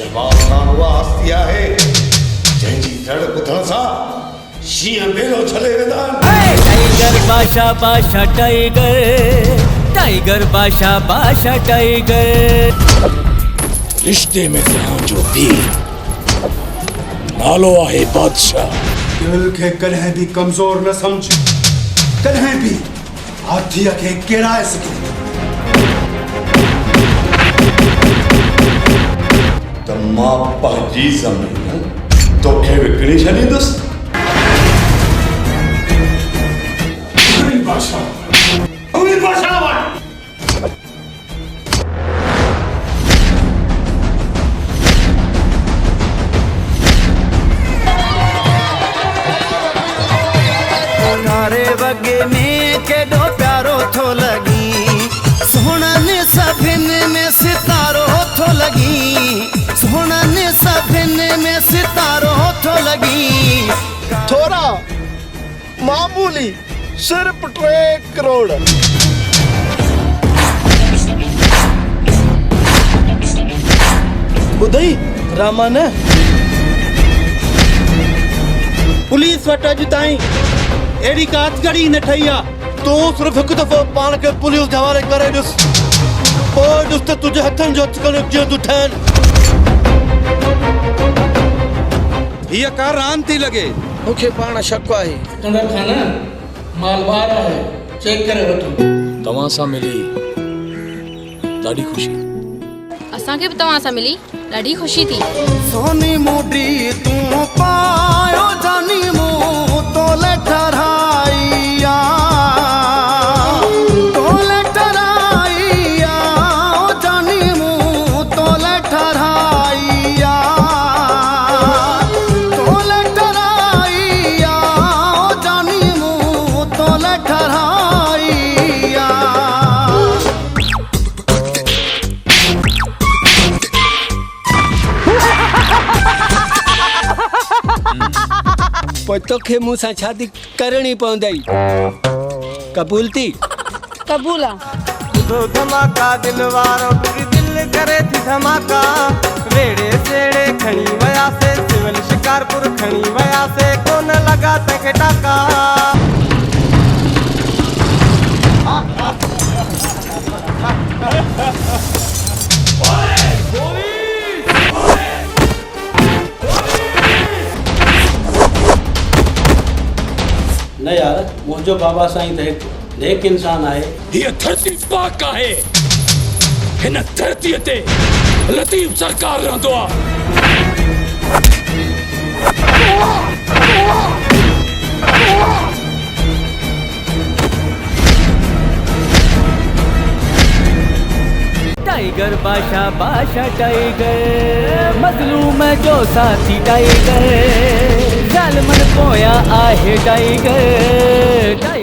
जमाल खान उहा हस्ती आहे जंहिंजी धड़ ॿुधण सां शींहं बेलो छले वेंदा आहिनि। टाइगर बादशाह बादशाह टाइगर, टाइगर बादशाह बादशाह टाइगर। रिश्ते में जो वीर नालो आहे बादशाह। दिल के कॾहिं भी कमजोर न समझ, कॾहिं भी हाथीअ खे केराए सघे। त मां पंहिंजी ज़मीन तोखे विकिणी छॾींदुसि। तारे वगे में केॾो प्यारो थो लगी, सोहणनि सभिनि में सितारो थो लगी, सोहणनि सभिनि में सितारो थो लगी। थोड़ा मामूली सिर्फ 3 करोड़। ॿुधई रामा न पुलिस वटि अॼु ताईं अहिड़ी का अचगड़ी न ठही आहे। तूं सिर्फ़ु हिकु दफ़ो पाण खे पुलिस जे हवाले करे ॾिस, पोइ ॾिस त तुंहिंजे हथनि जो अचकड़ियूं कीअं थियूं ठहनि। हीअ का रांदि थी लॻे। मूंखे पाण शक आहे। तुंहिंजा खाना माल ॿार आहे, चेक करे वठो। तव्हां सां मिली ॾाढी ख़ुशी। असांखे बि तव्हां सां मिली ॾाढी ख़ुशी थी। सोनी मुडी तूं पायो जानी मूं तोले ठराइया, तोले ठराइया ओ जानी मूं तोले ठराइया, तोले ठराइया ओ जानी मूं तोले ठराइया। पोइ तोखे मूं सां शादी करणी पवंदई, क़बूल थी? क़बूल आहे। दो धमाका दिल वारो दिल करे थी धमाका। वेड़े सेड़े खणी वयासे, सिविल शिकारपुर खणी वयासे, कोन लगा तंहिंखे टाका। न यार, मुंहिंजो बाबा साईं त हिकु नेक इंसान आहे। हीअ धरती पाक आहे, हिन धरतीअ ते लतीफ़ सरकार रहंदो आहे। टाइगर बादशाह बादशाह टाइगर, मज़लूम जो साथी टाइगर, ज़ालिमनि पोयां आहे टाइगर।